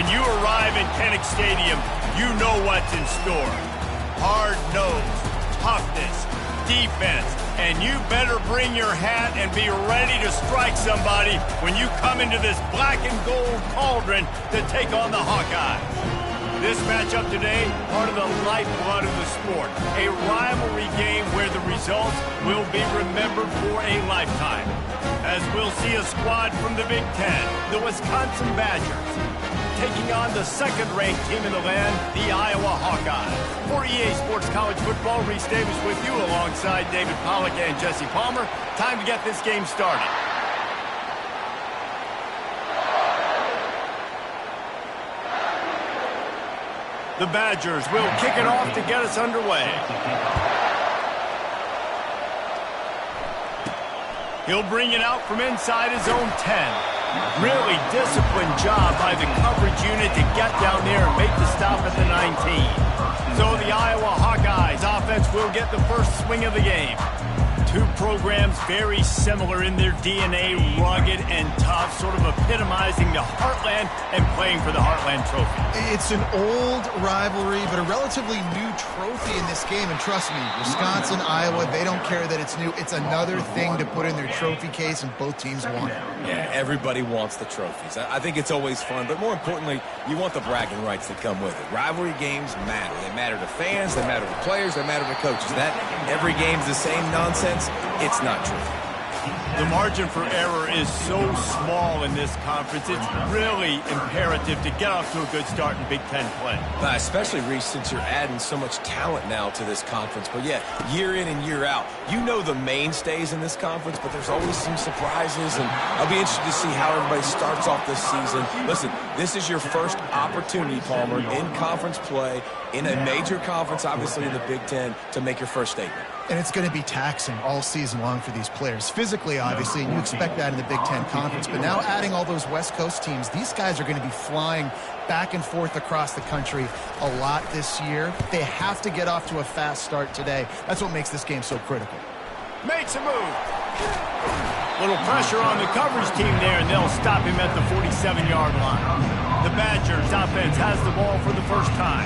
you arrive in Kinnick Stadium, you know what's in store. Hard nose, toughness, defense, and you better bring your hat and be ready to strike somebody when you come into this black and gold cauldron to take on the Hawkeyes. This matchup today, part of the lifeblood of the sport, a rivalry game where the results will be remembered for a lifetime. As we'll see a squad from the Big Ten, the Wisconsin Badgers, taking on the second-ranked team in the land, the Iowa Hawkeyes. For EA Sports College Football, Reese Davis with you alongside David Pollack and Jesse Palmer. Time to get this game started. The Badgers will kick it off to get us underway. He'll bring it out from inside his own 10. Really disciplined job by the coverage unit to get down there and make the stop at the 19. So the Iowa Hawkeyes offense will get the first swing of the game. Two programs very similar in their DNA, rugged and tough, sort of epitomizing the Heartland and playing for the Heartland Trophy. It's an old rivalry, but a relatively new trophy in this game. And trust me, Wisconsin, Iowa, they don't care that it's new. It's another thing to put in their trophy case, and both teams want it. Yeah, everybody wants the trophies. I think it's always fun, but more importantly, you want the bragging rights that come with it. Rivalry games matter. They matter to fans, they matter to players, they matter to coaches. That every game's the same nonsense, it's not true. The margin for error is so small in this conference, it's really imperative to get off to a good start in Big Ten play. Especially, Reese, since you're adding so much talent now to this conference. But yeah, year in and year out, you know the mainstays in this conference, but there's always some surprises, and I'll be interested to see how everybody starts off this season. Listen, this is your first opportunity, Palmer, in conference play, in a major conference, obviously in the Big Ten, to make your first statement. And it's going to be taxing all season long for these players. Physically, obviously, and you expect that in the Big Ten Conference. But now adding all those West Coast teams, these guys are going to be flying back and forth across the country a lot this year. They have to get off to a fast start today. That's what makes this game so critical. Makes a move. Little pressure on the coverage team there, and they'll stop him at the 47-yard line. The Badgers offense has the ball for the first time.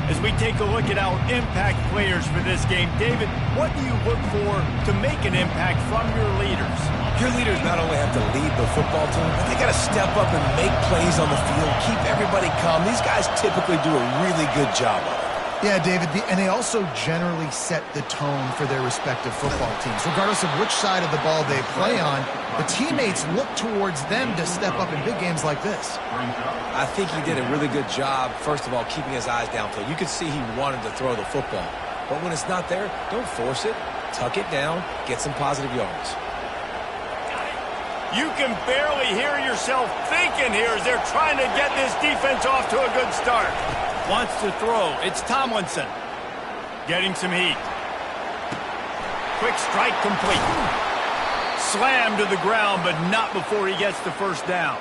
As we take a look at our impact players for this game, David, what do you look for to make an impact from your leaders? Your leaders not only have to lead the football team, but they got to step up and make plays on the field, keep everybody calm. These guys typically do a really good job of it. Yeah, David, and they also generally set the tone for their respective football teams. Regardless of which side of the ball they play on, the teammates look towards them to step up in big games like this. I think he did a really good job, first of all, keeping his eyes downfield. You could see he wanted to throw the football. But when it's not there, don't force it. Tuck it down, get some positive yards. You can barely hear yourself thinking here as they're trying to get this defense off to a good start. Wants to throw. It's Tomlinson. Getting some heat. Quick strike complete. Slam to the ground, but not before he gets the first down.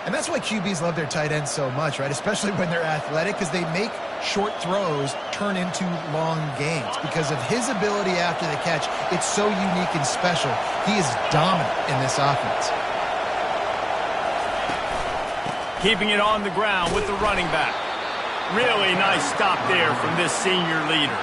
And that's why QBs love their tight ends so much, right? Especially when they're athletic, because they make short throws turn into long gains. Because of his ability after the catch, it's so unique and special. He is dominant in this offense. Keeping it on the ground with the running back. Really nice stop there from this senior leader.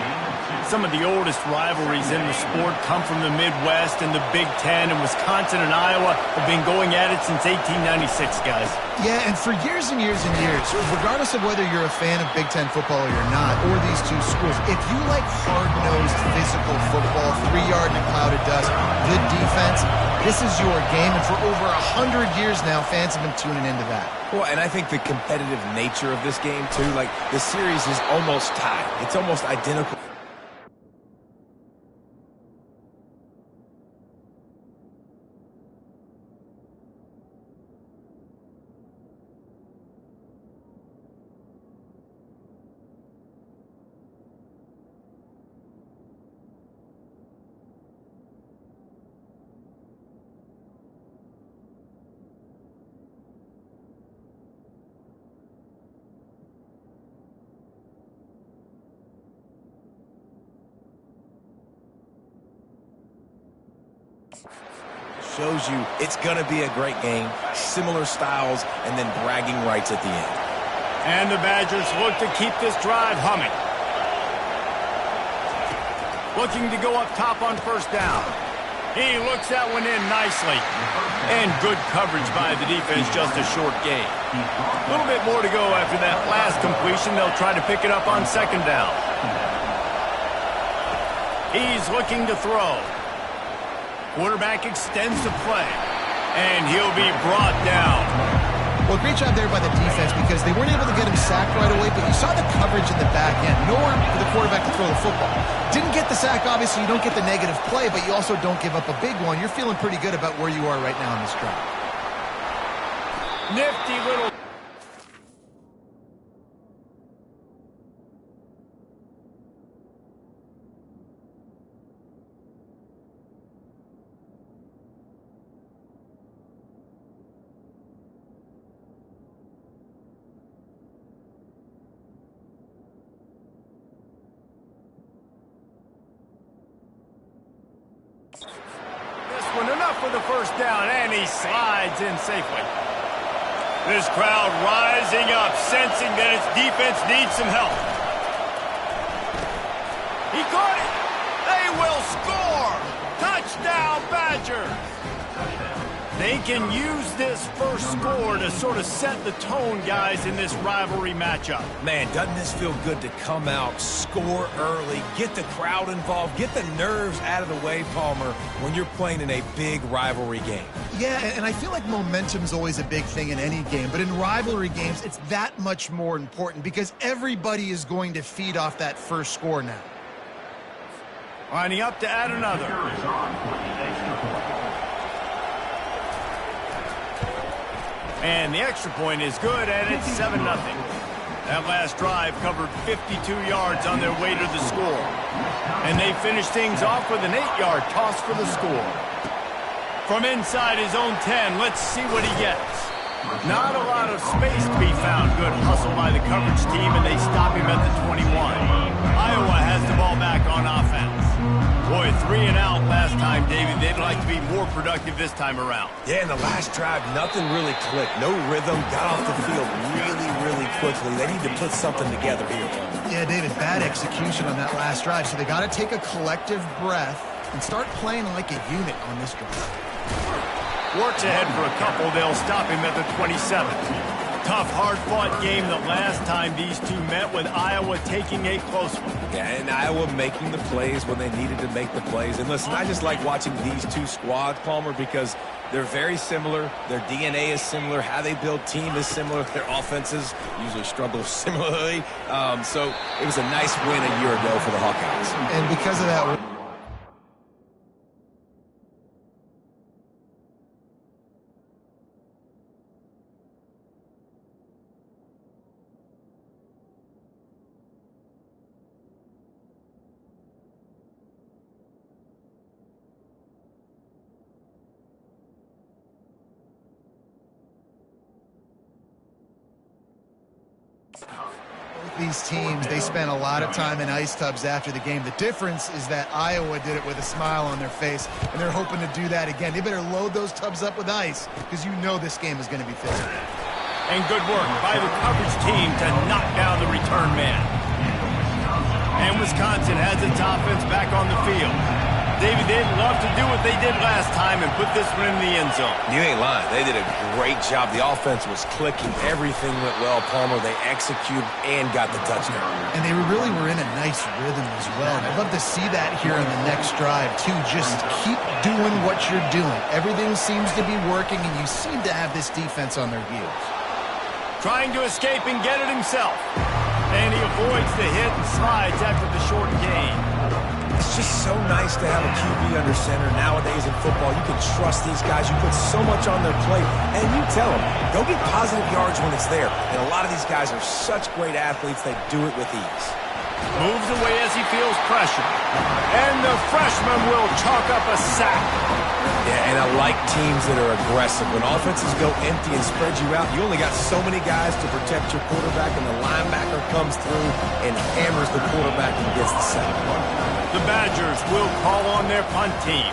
Some of the oldest rivalries in the sport come from the Midwest, and the Big Ten, and Wisconsin and Iowa have been going at it since 1896, guys. Yeah, and for years and years and years, regardless of whether you're a fan of Big Ten football or you're not, or these two schools, if you like hard-nosed physical football, 3-yard and clouded dust, good defense, this is your game, and for over 100 years now, fans have been tuning into that. Well, and I think the competitive nature of this game, too, like, the series is almost tied. It's almost identical. Shows you it's going to be a great game, similar styles, and then bragging rights at the end. And the Badgers look to keep this drive humming. Looking to go up top on first down. He looks that one in nicely. And good coverage by the defense, just a short gain. A little bit more to go after that last completion. They'll try to pick it up on second down. He's looking to throw. Quarterback extends the play. And he'll be brought down. Well, great job there by the defense because they weren't able to get him sacked right away, but you saw the coverage in the back end. Nowhere for the quarterback to throw the football. Didn't get the sack, obviously. You don't get the negative play, but you also don't give up a big one. You're feeling pretty good about where you are right now in this drive. Nifty little... Enough for the first down, and he slides in safely. This crowd rising up, sensing that its defense needs some help. He caught it. They will score. Touchdown, Badgers. They can use this first score to sort of set the tone, guys, in this rivalry matchup. Man, doesn't this feel good to come out, score early, get the crowd involved, get the nerves out of the way, Palmer, when you're playing in a big rivalry game? Yeah, and I feel like momentum's always a big thing in any game, but in rivalry games, it's that much more important because everybody is going to feed off that first score now. Lining up to add another. And the extra point is good, and it's 7-0. That last drive covered 52 yards on their way to the score. And they finished things off with an 8-yard toss for the score. From inside his own 10, let's see what he gets. Not a lot of space to be found. Good hustle by the coverage team, and they stop him at the 21. Iowa has the ball back on offense. Boy, 3 and out last time, David. They'd like to be more productive this time around. Yeah, in the last drive, nothing really clicked. No rhythm, got off the field really quickly. They need to put something together here. Yeah, David, bad execution on that last drive. So they got to take a collective breath and start playing like a unit on this drive. Works ahead for a couple. They'll stop him at the 27. Tough, hard-fought game the last time these two met, with Iowa taking a close one. Yeah, and Iowa making the plays when they needed to make the plays. And listen, I just like watching these two squads, Palmer, because they're very similar. Their DNA is similar. How they build team is similar. Their offenses usually struggle similarly. So it was a nice win a year ago for the Hawkeyes. And because of that... these teams, they spent a lot of time in ice tubs after the game. The difference is that Iowa did it with a smile on their face, and they're hoping to do that again. They better load those tubs up with ice because you know this game is going to be physical. And good work by the coverage team to knock down the return man. And Wisconsin has its offense back on the field. David, they'd love to do what they did last time and put this one in the end zone. You ain't lying. They did a great job. The offense was clicking. Everything went well, Palmer. They executed and got the touchdown. And they really were in a nice rhythm as well. And I'd love to see that here on the next drive, too. Just keep doing what you're doing. Everything seems to be working, and you seem to have this defense on their heels. Trying to escape and get it himself. And he avoids the hit and slides after the short gain. It's just so nice to have a QB under center. Nowadays in football, you can trust these guys. You put so much on their plate, and you tell them, go get positive yards when it's there. And a lot of these guys are such great athletes, they do it with ease. Moves away as he feels pressure. And the freshman will chalk up a sack. Yeah, and I like teams that are aggressive. When offenses go empty and spread you out, you only got so many guys to protect your quarterback, and the linebacker comes through and hammers the quarterback and gets the sack. The Badgers will call on their punt team.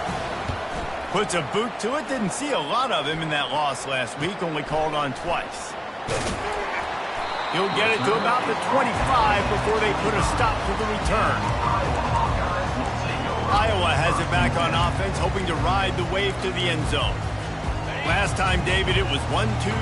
Puts a boot to it. Didn't see a lot of him in that loss last week. Only called on twice. He'll get it to about the 25 before they put a stop to the return. Iowa has it back on offense, hoping to ride the wave to the end zone. Last time, David, it was 1-2-3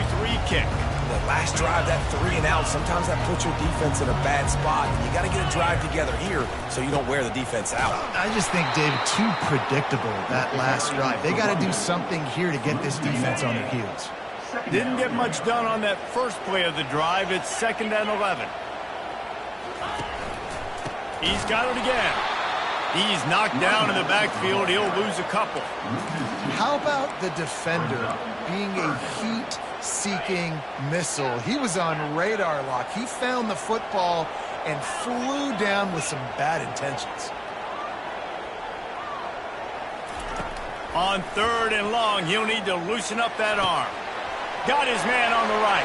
kick. The last drive, that 3 and out, sometimes that puts your defense in a bad spot. You got to get a drive together here so you don't wear the defense out. I just think, David, too predictable, that last drive. They got to do something here to get this defense on their heels. Didn't get much done on that first play of the drive. It's 2nd and 11. He's got it again. He's knocked down in the backfield. He'll lose a couple. How about the defender being a heat-seeking missile? He was on radar lock. He found the football and flew down with some bad intentions. On 3rd and long, he'll need to loosen up that arm. Got his man on the right.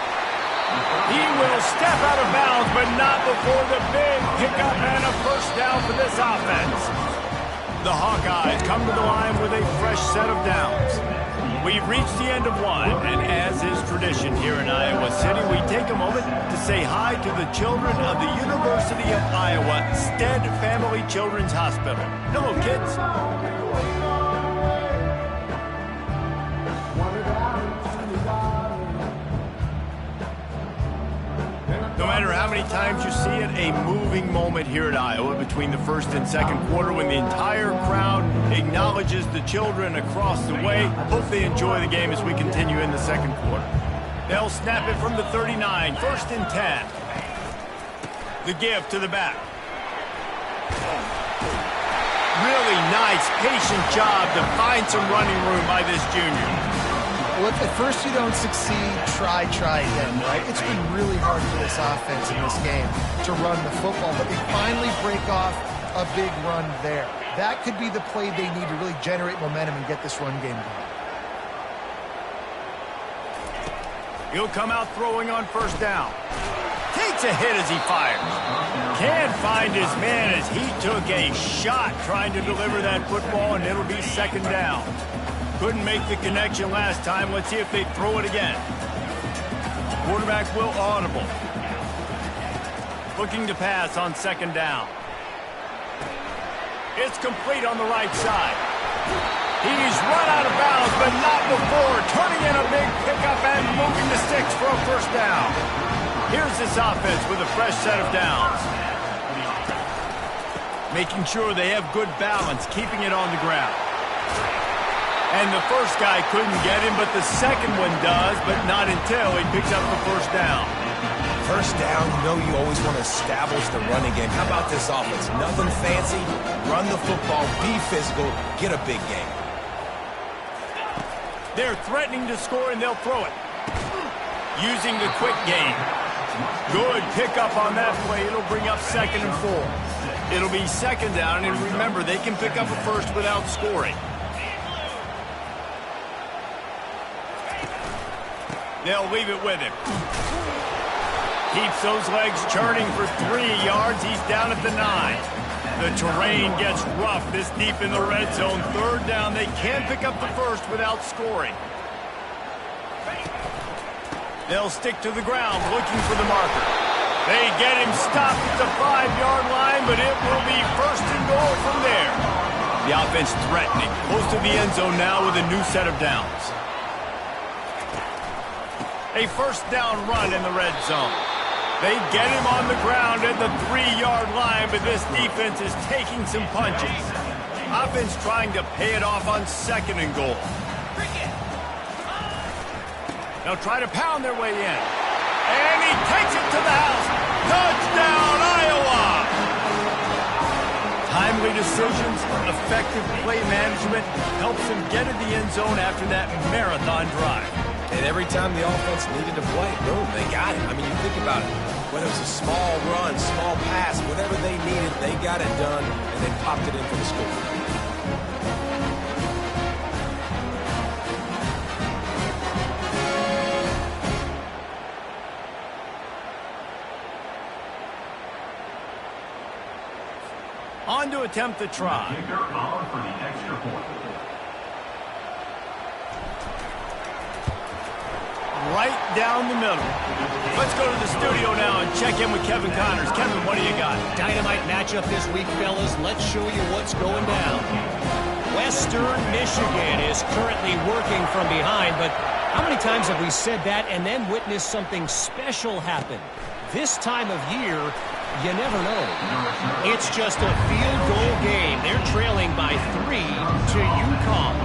He will step out of bounds, but not before the big pickup and a first down for this offense. The Hawkeyes come to the line with a fresh set of downs. We've reached the end of one, and as is tradition here in Iowa City, we take a moment to say hi to the children of the University of Iowa Stead Family Children's Hospital. Hello, kids. No matter how many times you see it, a moving moment here at Iowa between the first and second quarter when the entire crowd acknowledges the children across the way. Hope they enjoy the game as we continue in the second quarter. They'll snap it from the 39, 1st and 10. The give to the back. Really nice, patient job to find some running room by this junior. Look, at first you don't succeed, try again, right? It's been really hard for this offense in this game to run the football, but they finally break off a big run there. That could be the play they need to really generate momentum and get this run game going. He'll come out throwing on 1st down. Takes a hit as he fires. Can't find his man as he took a shot trying to deliver that football, and it'll be 2nd down. Couldn't make the connection last time. Let's see if they throw it again. Quarterback will audible. Looking to pass on 2nd down. It's complete on the right side. He's run out of bounds, but not before turning in a big pickup and moving the sticks for a 1st down. Here's this offense with a fresh set of downs. Making sure they have good balance, keeping it on the ground. And the first guy couldn't get him, but the second one does, but not until he picks up the 1st down. 1st down, you know you always want to establish the running game. How about this offense? Nothing fancy. Run the football, be physical, get a big game. They're threatening to score, and they'll throw it. Using the quick game. Good pickup on that play. It'll bring up 2nd and 4. It'll be 2nd down, and remember, they can pick up a first without scoring. They'll leave it with him. Keeps those legs churning for 3 yards. He's down at the 9. The terrain gets rough this deep in the red zone. 3rd down. They can't pick up the first without scoring. They'll stick to the ground looking for the marker. They get him stopped at the 5-yard line, but it will be 1st and goal from there. The offense threatening. Close to the end zone now with a new set of downs. A 1st down run in the red zone. They get him on the ground at the 3-yard line, but this defense is taking some punches. Offense trying to pay it off on 2nd and goal. They'll try to pound their way in. And he takes it to the house. Touchdown, Iowa! Timely decisions, effective play management helps them get to the end zone after that marathon drive. And every time the offense needed to play, boom, they got it. I mean, you think about it. Whether it was a small run, small pass, whatever they needed, they got it done, and they popped it in for the score. On to attempt the try. Right down the middle. Let's go to the studio now and check in with Kevin Connors. Kevin, what do you got? Dynamite matchup this week, fellas. Let's show you what's going down. Western Michigan is currently working from behind, but how many times have we said that and then witnessed something special happen? This time of year, you never know. It's just a field goal game. They're trailing by 3 to UConn.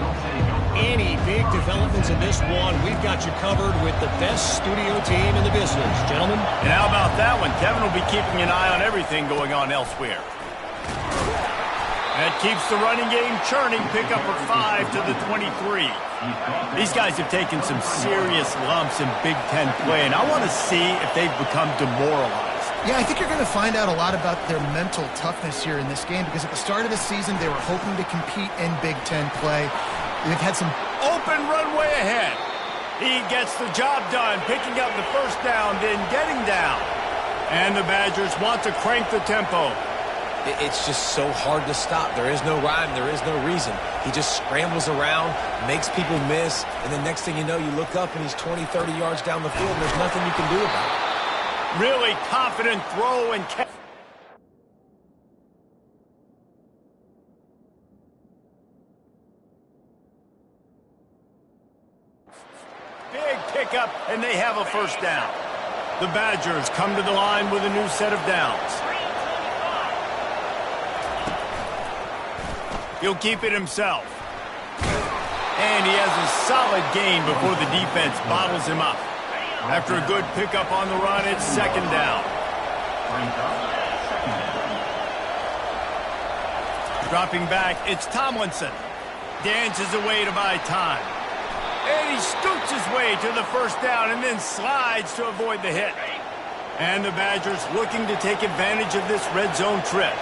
Any big developments in this one, we've got you covered with the best studio team in the business. Gentlemen? And how about that one? Kevin will be keeping an eye on everything going on elsewhere. That keeps the running game churning. Pick up for 5 to the 23. These guys have taken some serious lumps in Big Ten play, and I want to see if they've become demoralized. Yeah, I think you're going to find out a lot about their mental toughness here in this game, because at the start of the season, they were hoping to compete in Big Ten play. They've had some open runway ahead. He gets the job done, picking up the first down, then getting down. And the Badgers want to crank the tempo. It's just so hard to stop. There is no rhyme. There is no reason. He just scrambles around, makes people miss, and the next thing you know, you look up and he's 20, 30 yards down the field, and there's nothing you can do about it. Really confident throw and catch. Big pickup, and they have a first down. The Badgers come to the line with a new set of downs. He'll keep it himself. And he has a solid gain before the defense bottles him up. After a good pickup on the run, it's second down. Dropping back, it's Tomlinson. Dances away to buy time. And he scoots his way to the first down and then slides to avoid the hit. And the Badgers looking to take advantage of this red zone trip.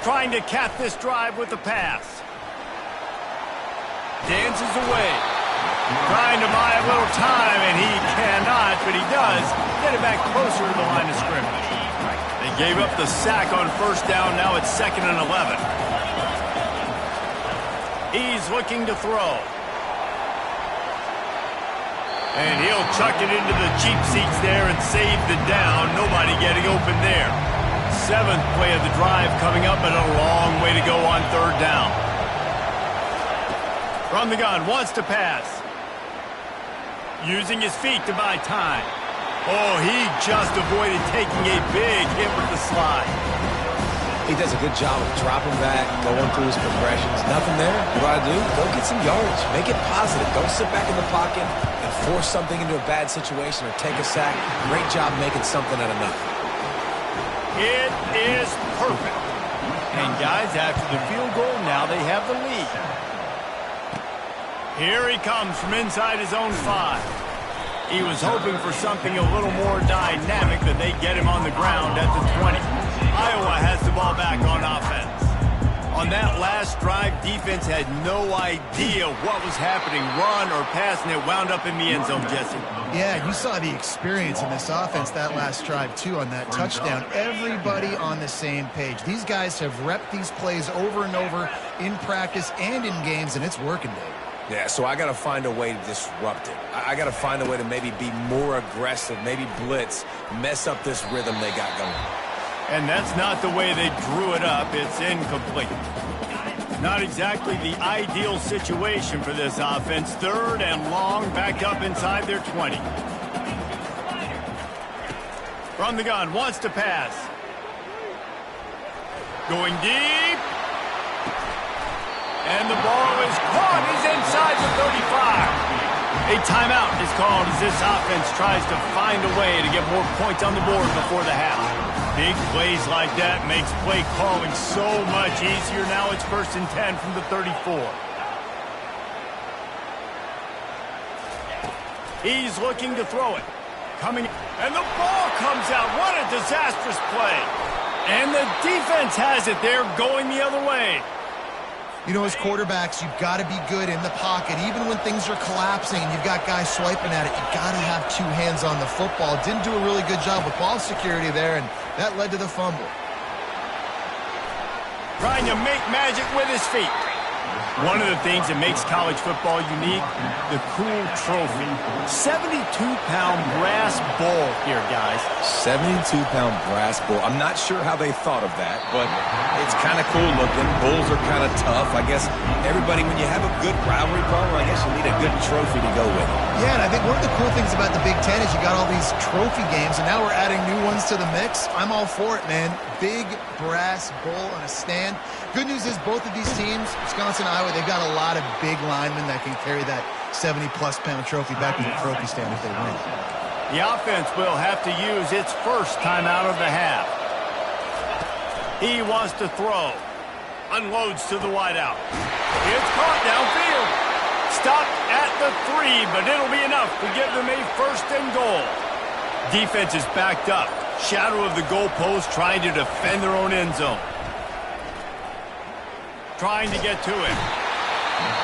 Trying to cap this drive with the pass. Dances away. Trying to buy a little time, and he cannot, but he does get it back closer to the line of scrimmage. They gave up the sack on first down. Now it's 2nd and 11. He's looking to throw. And he'll chuck it into the cheap seats there and save the down. Nobody getting open there. 7th play of the drive coming up, but a long way to go on third down. From the gun, wants to pass. Using his feet to buy time. Oh, he just avoided taking a big hit with the slide. He does a good job of dropping back, going through his progressions. Nothing there. What do? Go get some yardage. Make it positive. Don't sit back in the pocket and force something into a bad situation or take a sack. Great job making something out of nothing. It is perfect. And guys, after the field goal, now they have the lead. Here he comes from inside his own 5. He was hoping for something a little more dynamic, but they get him on the ground at the 20. Iowa has the ball back on offense. On that last drive, defense had no idea what was happening, run or pass, and it wound up in the end zone, Jesse. Yeah, you saw the experience in this offense that last drive, too, on that touchdown. Everybody on the same page. These guys have repped these plays over and over in practice and in games, and it's working, Dave. Yeah, so I got to find a way to disrupt it. I got to find a way to maybe be more aggressive, maybe blitz, mess up this rhythm they got going. And that's not the way they drew it up. It's incomplete. Not exactly the ideal situation for this offense. 3rd and long, back up inside their 20. From the gun, wants to pass. Going deep. And the ball is caught. He's inside the 35. A timeout is called as this offense tries to find a way to get more points on the board before the half. Big plays like that makes play calling so much easier. Now it's 1st and 10 from the 34. He's looking to throw it. Coming, and the ball comes out. What a disastrous play. And the defense has it. They're going the other way. You know, as quarterbacks, you've got to be good in the pocket. Even when things are collapsing and you've got guys swiping at it, you've got to have 2 hands on the football. Didn't do a really good job with ball security there, and that led to the fumble. Trying to make magic with his feet. One of the things that makes college football unique, the cool trophy. 72-pound brass bowl here, guys. 72-pound brass bull. I'm not sure how they thought of that, but it's kind of cool looking. Bulls are kind of tough. I guess everybody, when you have a good rivalry partner, I guess you need a good trophy to go with it. Yeah, and I think one of the cool things about the Big Ten is you got all these trophy games, and now we're adding new ones to the mix. I'm all for it, man. Big brass bull on a stand. Good news is both of these teams, Wisconsin and Iowa, they've got a lot of big linemen that can carry that 70-plus pound trophy back to the trophy stand if they win. The offense will have to use its first timeout of the half. He wants to throw. Unloads to the wideout. It's caught downfield. Stopped at the 3, but it'll be enough to give them a first and goal. Defense is backed up. Shadow of the goalpost, trying to defend their own end zone. Trying to get to it.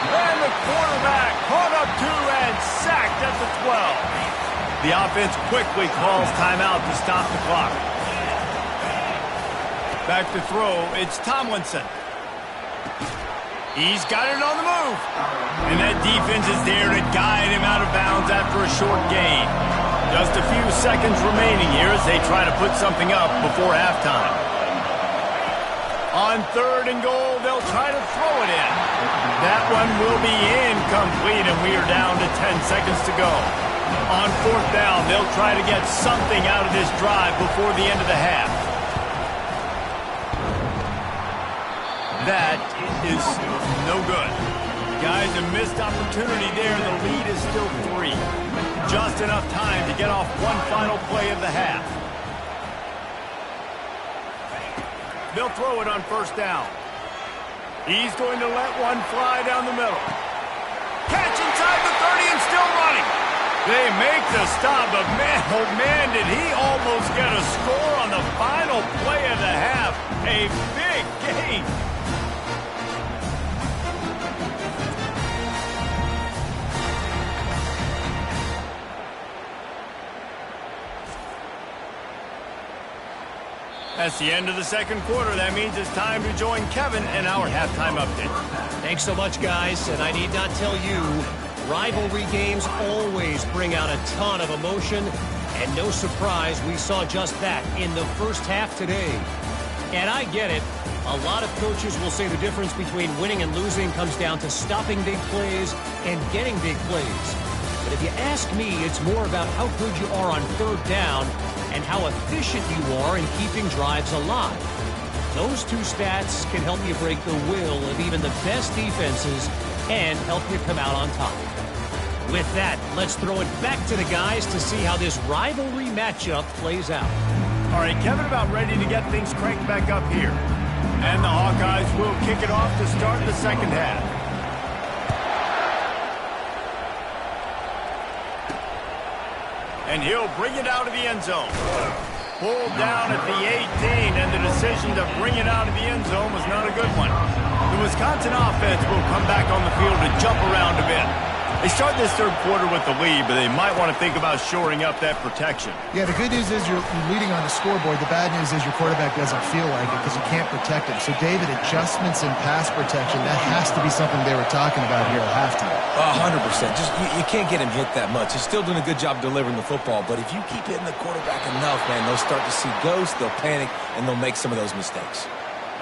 And the quarterback caught up to and sacked at the 12. The offense quickly calls timeout to stop the clock. Back to throw, it's Tomlinson. He's got it on the move. And that defense is there to guide him out of bounds after a short gain. Just a few seconds remaining here as they try to put something up before halftime. On third and goal, they'll try to throw it in. That one will be incomplete, and we are down to 10 seconds to go. On fourth down, they'll try to get something out of this drive before the end of the half. That is no good. Guys, a missed opportunity there. The lead is still 3. Just enough time to get off one final play of the half. They'll throw it on first down. He's going to let one fly down the middle. Catch inside the 30 and still running. They make the stop, but man, oh man, did he almost get a score on the final play of the half. A big gain. That's the end of the second quarter. That means it's time to join Kevin and our halftime update. Thanks so much, guys. And I need not tell you, rivalry games always bring out a ton of emotion. And no surprise, we saw just that in the first half today. And I get it. A lot of coaches will say the difference between winning and losing comes down to stopping big plays and getting big plays. But if you ask me, it's more about how good you are on third down and how efficient you are in keeping drives alive. Those two stats can help you break the will of even the best defenses and help you come out on top. With that, let's throw it back to the guys to see how this rivalry matchup plays out. All right, Kevin about ready to get things cranked back up here. And the Hawkeyes will kick it off to start the second half. And he'll bring it out of the end zone. Pulled down at the 18, and the decision to bring it out of the end zone was not a good one. The Wisconsin offense will come back on the field to jump around a bit. They start this third quarter with the lead, but they might want to think about shoring up that protection. Yeah, the good news is you're leading on the scoreboard. The bad news is your quarterback doesn't feel like it because you can't protect him. So, David, adjustments in pass protection, that has to be something they were talking about here at halftime. 100%. Just you can't get him hit that much. He's still doing a good job delivering the football, but if you keep hitting the quarterback enough, man, they'll start to see ghosts, they'll panic, and they'll make some of those mistakes.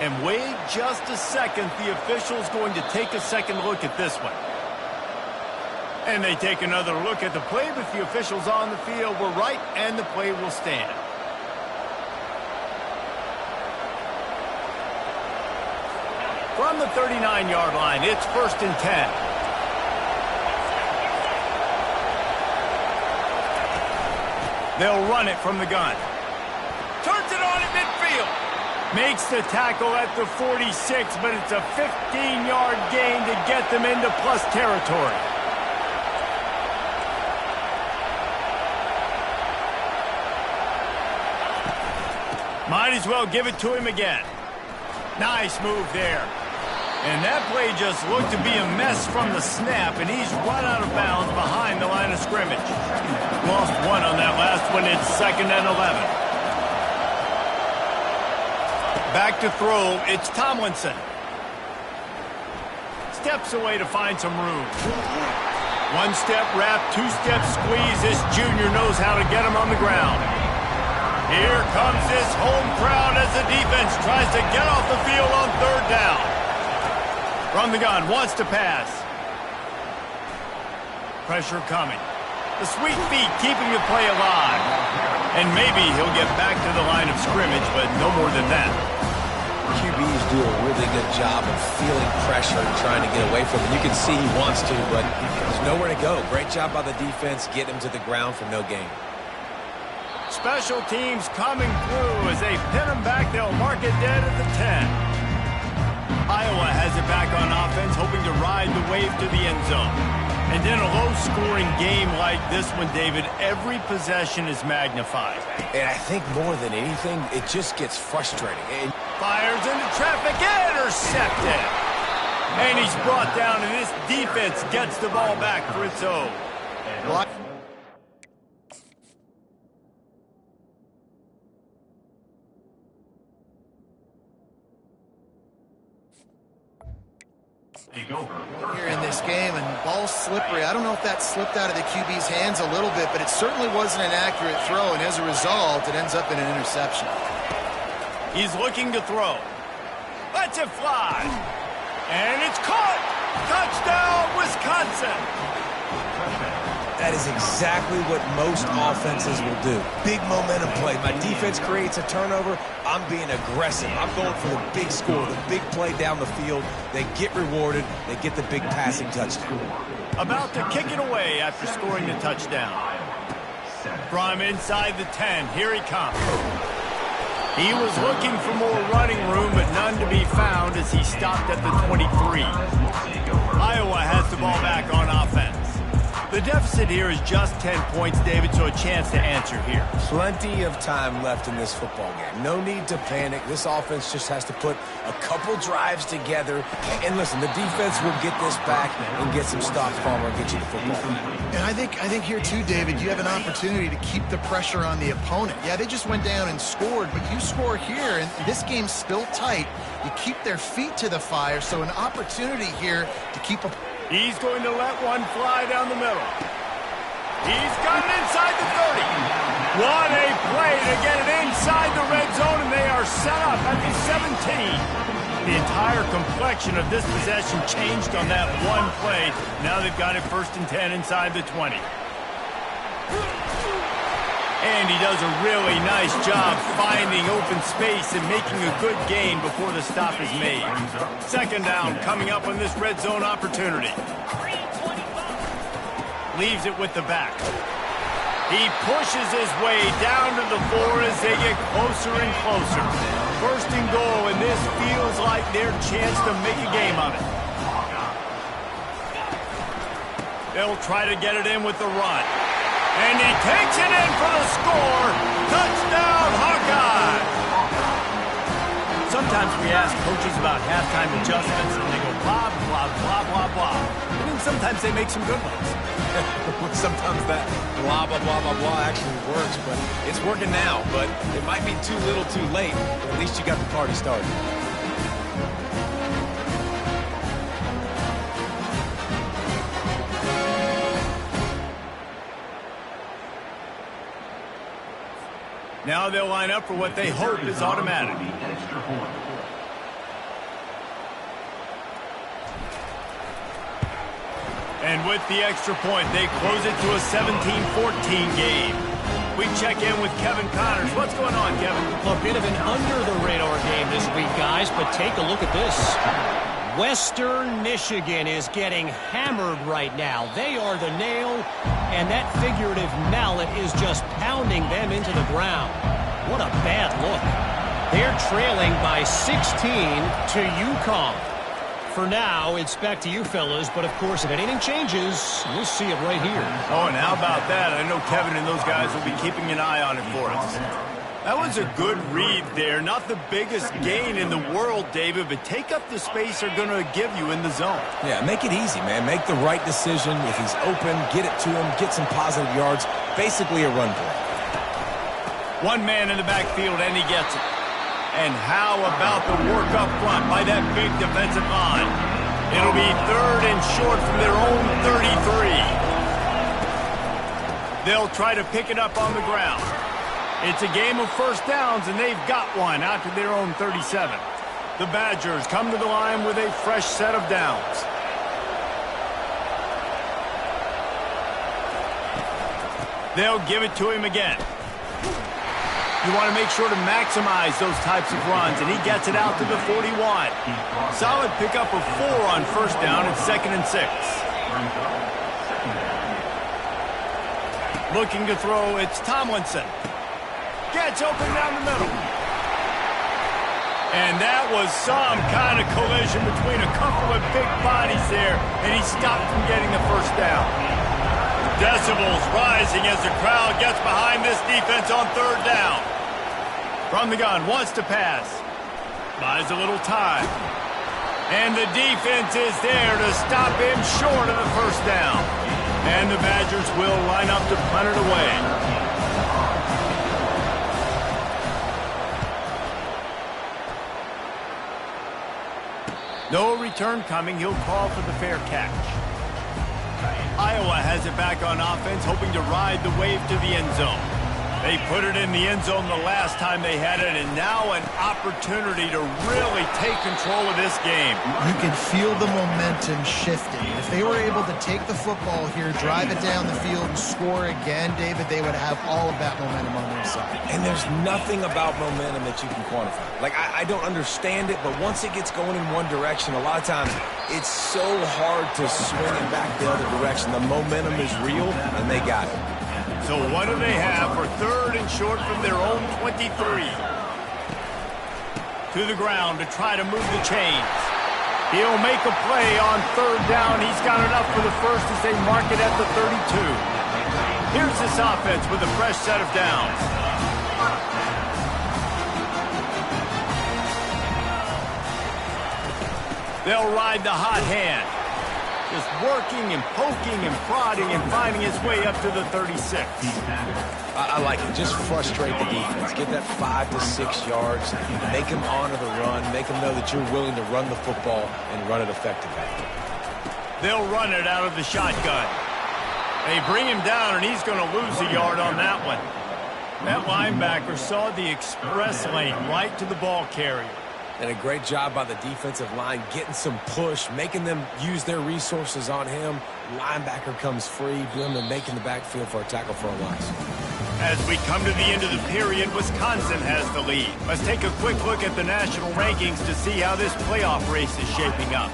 And wait just a second. The official's going to take a second look at this one. And they take another look at the play, but the officials on the field were right, and the play will stand. From the 39-yard line, it's 1st and 10. They'll run it from the gun. Turns it on at midfield. Makes the tackle at the 46, but it's a 15-yard gain to get them into plus territory. Might as well give it to him again. Nice move there. And that play just looked to be a mess from the snap, and he's run out of bounds behind the line of scrimmage. Lost one on that last one. It's 2nd and 11. Back to throw. It's Tomlinson. Steps away to find some room. One-step wrap, two-step squeeze. This junior knows how to get him on the ground. Here comes this home crowd as the defense tries to get off the field on third down. From the gun, wants to pass. Pressure coming. The sweet feet keeping the play alive. And maybe he'll get back to the line of scrimmage, but no more than that. QBs do a really good job of feeling pressure and trying to get away from it. You can see he wants to, but there's nowhere to go. Great job by the defense, getting him to the ground for no gain. Special teams coming through as they pin him back. They'll mark it dead at the 10. Iowa has it back on offense, hoping to ride the wave to the end zone. And in a low-scoring game like this one, David, every possession is magnified. And I think more than anything, it just gets frustrating. And fires into traffic, intercepted. And he's brought down, and this defense gets the ball back for its own. Here in this game, and ball's slippery. I don't know if that slipped out of the QB's hands a little bit, but it certainly wasn't an accurate throw, and as a result, it ends up in an interception. He's looking to throw. Lets it fly. And it's caught. Touchdown, Wisconsin. that is exactly what most offenses will do. Big momentum play. My defense creates a turnover. I'm being aggressive. I'm going for the big score, the big play down the field. They get rewarded. They get the big passing touchdown. About to kick it away after scoring the touchdown. From inside the 10, here he comes. He was looking for more running room, but none to be found as he stopped at the 23. Iowa has the ball back on offense. The deficit here is just 10 points, David, so a chance to answer here. Plenty of time left in this football game. No need to panic. This offense just has to put a couple drives together. And listen, the defense will get this back and get some stops, Palmer, and get you the football back. And I think here too, David, you have an opportunity to keep the pressure on the opponent. Yeah, they just went down and scored, but you score here, and this game's still tight. You keep their feet to the fire, so an opportunity here to keep a... He's going to let one fly down the middle. He's got it inside the 30. What a play to get it inside the red zone, and they are set up at the 17. The entire complexion of this possession changed on that one play. Now they've got it 1st and 10 inside the 20. And he does a really nice job finding open space and making a good gain before the stop is made. 2nd down coming up on this red zone opportunity. Leaves it with the back. He pushes his way down to the floor as they get closer and closer. 1st and goal, and this feels like their chance to make a game of it. They'll try to get it in with the run. And he takes it in for the score. Touchdown, Hawkeye! Sometimes we ask coaches about halftime adjustments, and they go blah, blah, blah, blah, blah. And then sometimes they make some good ones. Sometimes that blah, blah, blah, blah, blah actually works, but it's working now. But it might be too little too late, but at least you got the party started. Now they'll line up for what they hope is automatic. And with the extra point, they close it to a 17-14 game. We check in with Kevin Connors. What's going on, Kevin? A bit of an under-the-radar game this week, guys, but take a look at this. Western Michigan is getting hammered right now. They are the nail, and that figurative mallet is just pounding them into the ground. What a bad look. They're trailing by 16 to UConn. For now, it's back to you fellas, but of course, if anything changes, we'll see it right here. Oh, and how about that? I know Kevin and those guys will be keeping an eye on it for us. That was a good read there. Not the biggest gain in the world, David, but take up the space they're going to give you in the zone. Yeah, make it easy, man. Make the right decision. If he's open, get it to him, get some positive yards. Basically a run play. One man in the backfield, and he gets it. And how about the work up front by that big defensive line? It'll be 3rd and short from their own 33. They'll try to pick it up on the ground. It's a game of first downs, and they've got one out to their own 37. The Badgers come to the line with a fresh set of downs. They'll give it to him again. You want to make sure to maximize those types of runs, and he gets it out to the 41. Solid pickup of 4 on first down and 2nd and 6. Looking to throw, it's Tomlinson. Gets open down the middle. And that was some kind of collision between a couple of big bodies there, and he stopped from getting the first down. Decibels rising as the crowd gets behind this defense on 3rd down. From the gun, wants to pass. Buys a little time. And the defense is there to stop him short of the first down. And the Badgers will line up to punt it away. No return coming. He'll call for the fair catch. Iowa has it back on offense, hoping to ride the wave to the end zone. They put it in the end zone the last time they had it, and now an opportunity to really take control of this game. You can feel the momentum shifting. If they were able to take the football here, drive it down the field, and score again, David, they would have all of that momentum on their side. And there's nothing about momentum that you can quantify. Like, I don't understand it, but once it gets going in one direction, a lot of times it's so hard to swing it back the other direction. The momentum is real, and they got it. So what do they have for 3rd and short from their own 23? To the ground to try to move the chains. He'll make a play on 3rd down. He's got enough for the first as they mark it at the 32. Here's this offense with a fresh set of downs. They'll ride the hot hand. Just working and poking and prodding and finding his way up to the 36. I like it. Just frustrate the defense. Get that 5 to 6 yards. Make them honor the run. Make them know that you're willing to run the football and run it effectively. They'll run it out of the shotgun. They bring him down, and he's going to lose a yard on that one. That linebacker saw the express lane right to the ball carrier. And a great job by the defensive line getting some push, making them use their resources on him. Linebacker comes free, them and making the backfield for a tackle for a loss. As we come to the end of the period, Wisconsin has the lead. Let's take a quick look at the national rankings to see how this playoff race is shaping up.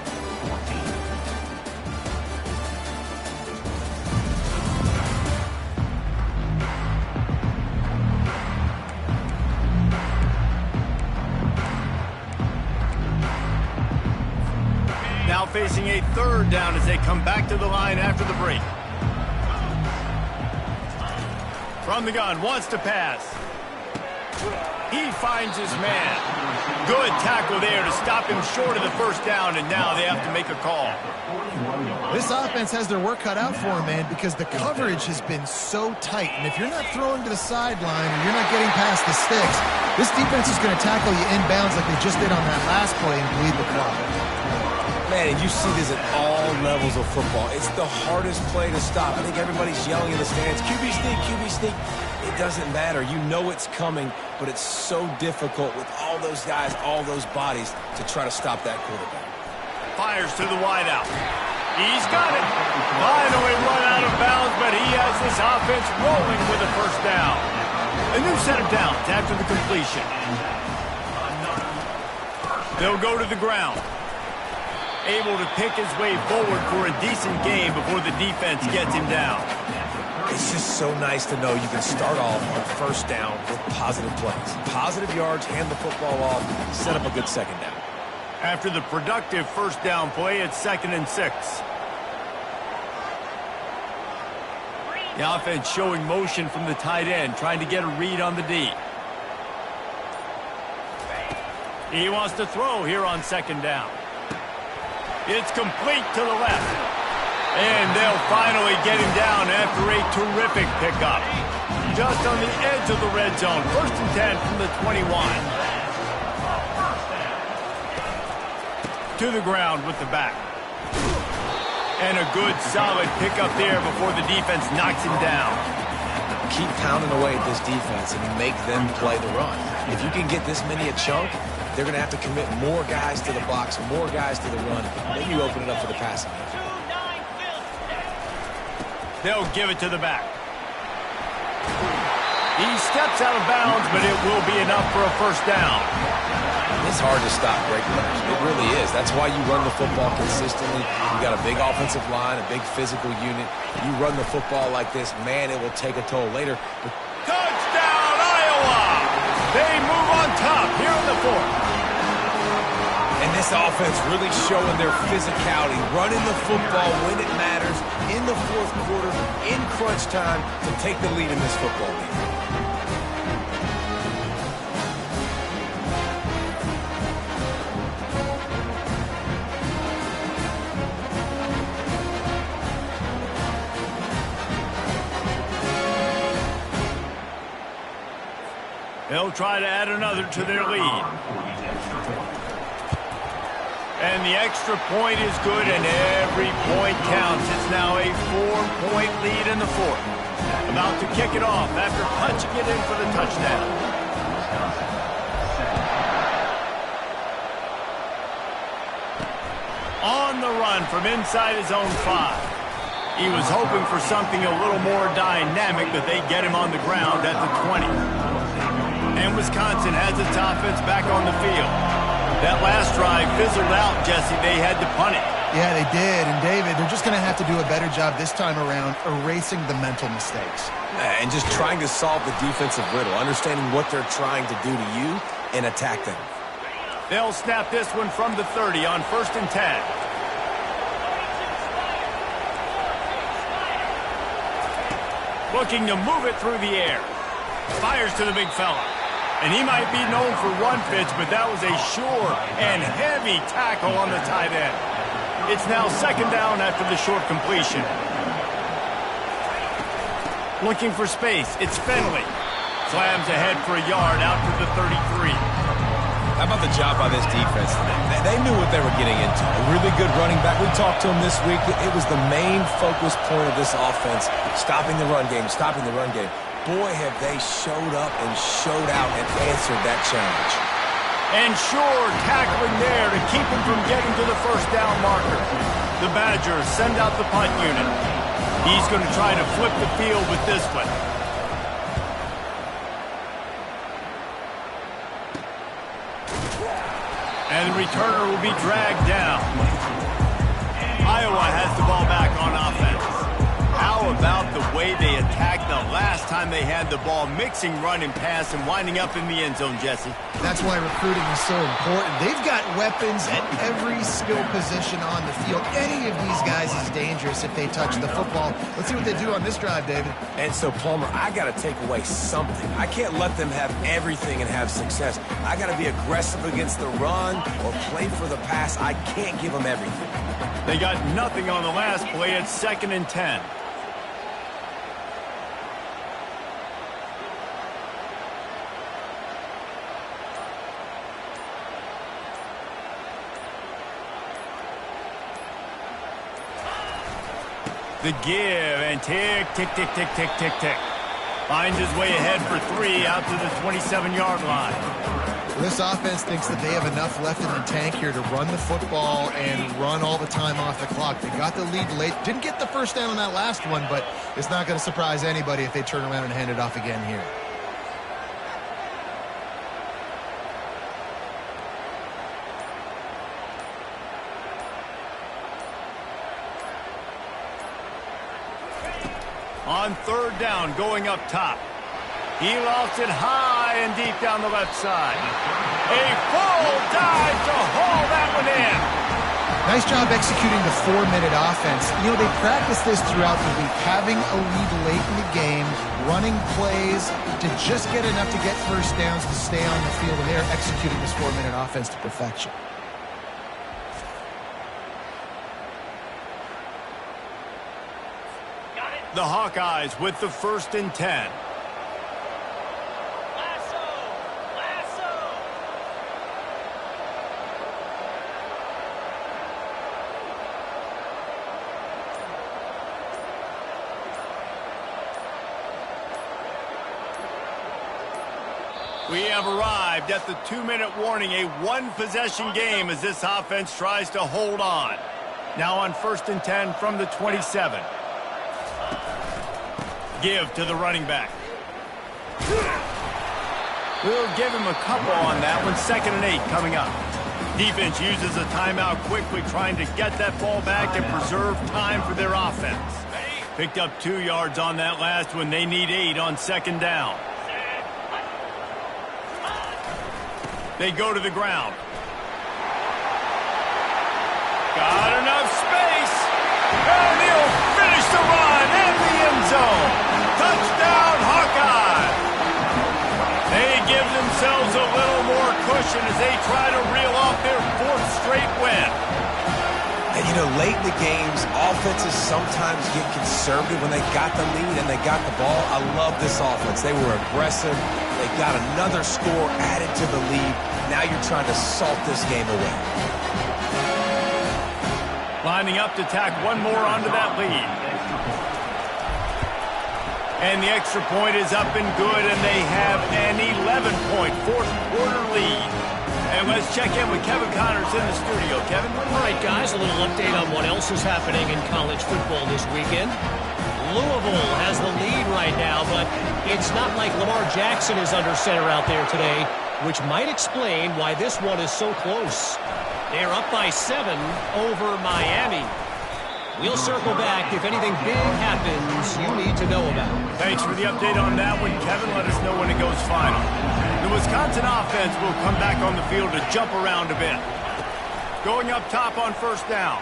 Now facing a 3rd down as they come back to the line after the break. From the gun, wants to pass. He finds his man. Good tackle there to stop him short of the first down, and now they have to make a call. This offense has their work cut out for them, man, because the coverage has been so tight. And if you're not throwing to the sideline or you're not getting past the sticks, this defense is going to tackle you inbounds like they just did on that last play and bleed the clock. Man, and you see this at all levels of football. It's the hardest play to stop. I think everybody's yelling in the stands, QB sneak, QB sneak. It doesn't matter. You know it's coming, but it's so difficult with all those guys, all those bodies to try to stop that quarterback. Fires to the wideout. He's got it. Finally run out of bounds, but he has this offense rolling with a first down. A new set of downs after the completion. They'll go to the ground. Able to pick his way forward for a decent game before the defense gets him down. It's just so nice to know you can start off on first down with positive plays. Positive yards, hand the football off, set up a good second down. After the productive first down play, it's 2nd and 6. The offense showing motion from the tight end, trying to get a read on the D. He wants to throw here on 2nd down. It's complete to the left. And they'll finally get him down after a terrific pickup. Just on the edge of the red zone. 1st and 10 from the 21. To the ground with the back. And a good, solid pickup there before the defense knocks him down. Keep pounding away at this defense and make them play the run. If you can get this many a chunk, they're going to have to commit more guys to the box, more guys to the run. Then you open it up for the passing. They'll give it to the back. He steps out of bounds, but it will be enough for a first down. It's hard to stop great runners. It really is. That's why you run the football consistently. You got a big offensive line, a big physical unit. You run the football like this, man, it will take a toll later. Touchdown, Iowa! They move on top here in the fourth. And this offense really showing their physicality, running the football when it matters, in the fourth quarter, in crunch time, to take the lead in this football game. They'll try to add another to their lead. And the extra point is good, and every point counts. It's now a 4-point lead in the fourth. About to kick it off after punching it in for the touchdown. On the run from inside his own 5. He was hoping for something a little more dynamic, but they get him on the ground at the 20. And Wisconsin has its offense back on the field. That last drive fizzled out, Jesse. They had to punt it. Yeah, they did. And, David, they're just going to have to do a better job this time around erasing the mental mistakes. And just trying to solve the defensive riddle, understanding what they're trying to do to you and attack them. They'll snap this one from the 30 on 1st and 10. Looking to move it through the air. Fires to the big fella. And he might be known for run fits, but that was a sure and heavy tackle on the tight end. It's now 2nd down after the short completion. Looking for space. It's Finley. Slams ahead for a yard out to the 33. How about the job by this defense today? They knew what they were getting into. A really good running back. We talked to him this week. It was the main focus point of this offense, stopping the run game, stopping the run game. Boy, have they showed up and showed out and answered that challenge. And sure, tackling there to keep him from getting to the first down marker. The Badgers send out the punt unit. He's going to try to flip the field with this one. And the returner will be dragged down. Iowa has the ball back on offense. How about the way they attacked the last time they had the ball, mixing run and pass and winding up in the end zone, Jesse? That's why recruiting is so important. They've got weapons at every skill position on the field. Any of these guys is dangerous if they touch the football. Let's see what they do on this drive, David. And so, Palmer, I got to take away something. I can't let them have everything and have success. I got to be aggressive against the run or play for the pass. I can't give them everything. They got nothing on the last play. It's 2nd and 10. The give and tick, tick, tick, tick, tick, tick, tick. Finds his way ahead for 3 out to the 27-yard line. This offense thinks that they have enough left in the tank here to run the football and run all the time off the clock. They got the lead late. Didn't get the first down on that last one, but it's not going to surprise anybody if they turn around and hand it off again here. On 3rd down, going up top. He lofts it high and deep down the left side. A full dive to haul that one in. Nice job executing the 4-minute offense. You know, they practice this throughout the week, having a lead late in the game, running plays to just get enough to get first downs to stay on the field, and they're executing this 4-minute offense to perfection. The Hawkeyes with the 1st and 10. We have arrived at the 2-minute warning, a one-possession game as this offense tries to hold on. Now on 1st and 10 from the 27. Give to the running back. We'll give him a couple on that one. 2nd and 8 coming up. Defense uses a timeout quickly, trying to get that ball back and preserve time for their offense. Picked up 2 yards on that last one. They need 8 on 2nd down. They go to the ground. Got enough space. And he'll finish the run in the end zone. Touchdown, Hawkeye. They give themselves a little more cushion as they try to reel off their 4th straight win. And, you know, late in the games, offenses sometimes get conservative when they got the lead and they got the ball. I love this offense. They were aggressive. They got another score added to the lead. Now you're trying to salt this game away. Lining up to tack one more onto that lead. And the extra point is up and good, and they have an 11-point 4th-quarter lead. And let's check in with Kevin Connors in the studio. Kevin? All right, guys, a little update on what else is happening in college football this weekend. Louisville has the lead right now, but it's not like Lamar Jackson is under center out there today, which might explain why this one is so close. They're up by 7 over Miami. We'll circle back if anything big happens you need to know about. Thanks for the update on that one, Kevin. Let us know when it goes final. The Wisconsin offense will come back on the field to jump around a bit. Going up top on 1st down.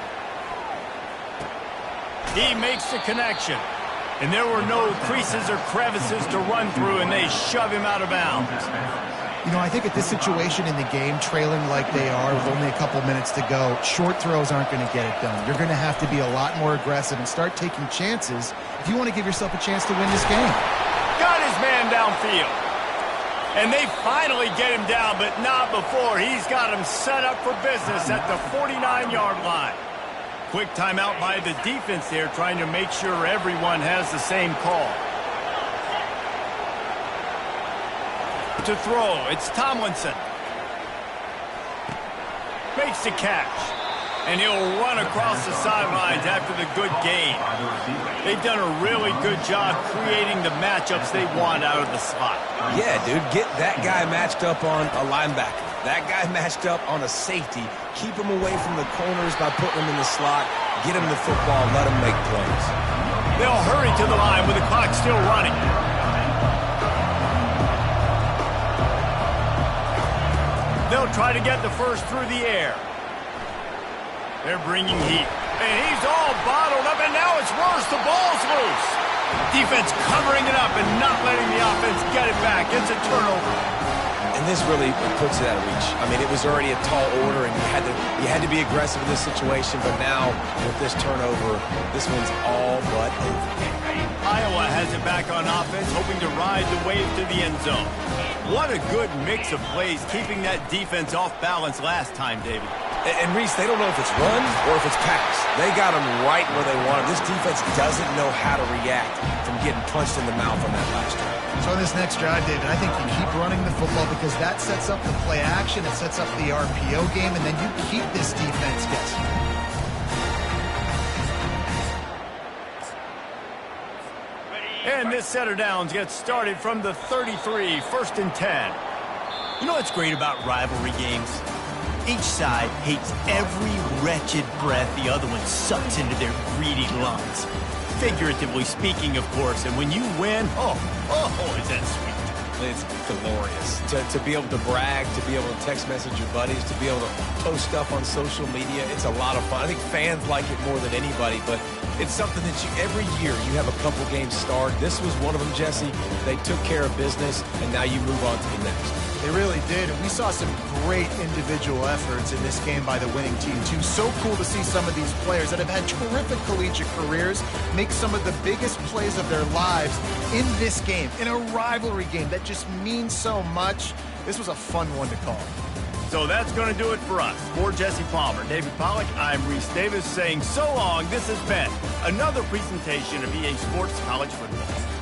He makes the connection. And there were no creases or crevices to run through, and they shove him out of bounds. You know, I think at this situation in the game, trailing like they are with only a couple minutes to go, short throws aren't going to get it done. You're going to have to be a lot more aggressive and start taking chances if you want to give yourself a chance to win this game. Got his man downfield. And they finally get him down, but not before. He's got him set up for business at the 49-yard line. Quick timeout by the defense there, trying to make sure everyone has the same call. To throw, it's Tomlinson. Makes the catch. And he'll run across the sidelines after the good gain. They've done a really good job creating the matchups they want out of the slot. Yeah, dude, get that guy matched up on a linebacker. That guy matched up on a safety. Keep him away from the corners by putting him in the slot. Get him the football, let him make plays. They'll hurry to the line with the clock still running. They'll try to get the first through the air. They're bringing heat. And he's all bottled up, and now it's worse. The ball's loose. Defense covering it up and not letting the offense get it back. It's a turnover. And this really puts it out of reach. I mean, it was already a tall order, and you had to be aggressive in this situation. But now, with this turnover, this one's all but over. Iowa has it back on offense, hoping to ride the wave to the end zone. What a good mix of plays, keeping that defense off balance last time, David. And Reese, they don't know if it's run or if it's pass. They got them right where they want them. This defense doesn't know how to react from getting punched in the mouth on that last drive. So in this next drive, David, I think you keep running the football because that sets up the play action, it sets up the RPO game, and then you keep this defense guessing. And this set of downs gets started from the 33, 1st and 10. You know what's great about rivalry games? Each side hates every wretched breath the other one sucks into their greedy lungs. Figuratively speaking, of course, and when you win, oh, is that sweet. It's glorious. To be able to brag, to be able to text message your buddies, to be able to post stuff on social media, it's a lot of fun. I think fans like it more than anybody, but it's something that every year you have a couple games start. This was one of them, Jesse. They took care of business, and now you move on to the next. They really did, and we saw some great individual efforts in this game by the winning team, too. So cool to see some of these players that have had terrific collegiate careers make some of the biggest plays of their lives in this game, in a rivalry game that just means so much. This was a fun one to call. So that's going to do it for us. For Jesse Palmer, David Pollack, I'm Reese Davis saying so long. This has been another presentation of EA Sports College Football.